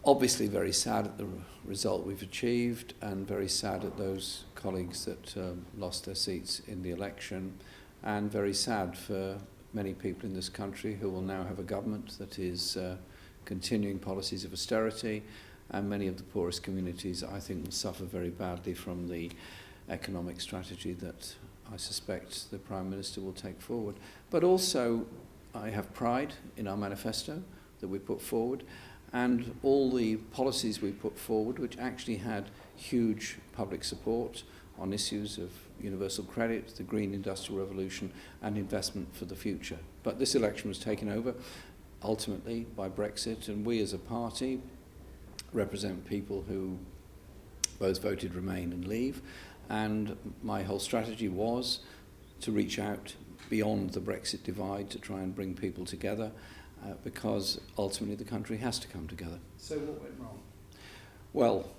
Obviously very sad at the result we've achieved, and very sad at those colleagues that lost their seats in the election, and very sad for many people in this country who will now have a government that is continuing policies of austerity, and many of the poorest communities, I think, will suffer very badly from the economic strategy that I suspect the Prime Minister will take forward. But also, I have pride in our manifesto that we put forward, and all the policies we put forward, which actually had huge public support on issues of universal credit, the green industrial revolution, and investment for the future. But this election was taken over ultimately by Brexit, and we as a party represent people who both voted Remain and Leave, and my whole strategy was to reach out beyond the Brexit divide to try and bring people together, because ultimately the country has to come together. So what went wrong? Well,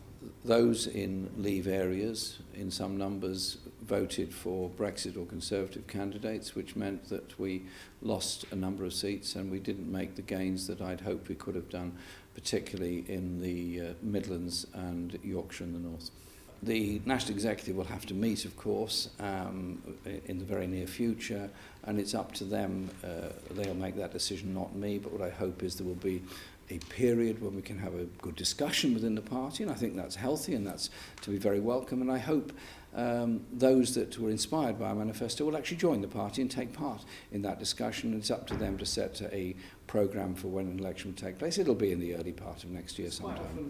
those in Leave areas, in some numbers, voted for Brexit or Conservative candidates, which meant that we lost a number of seats and we didn't make the gains that I'd hoped we could have done, particularly in the Midlands and Yorkshire in the north. The National Executive will have to meet, of course, in the very near future, and it's up to them. They'll make that decision, not me, but what I hope is there will be a period when we can have a good discussion within the party, and I think that's healthy and that's to be very welcome, and I hope those that were inspired by our manifesto will actually join the party and take part in that discussion. It's up to them to set a programme for when an election will take place. It'll be in the early part of next year sometime. Quite often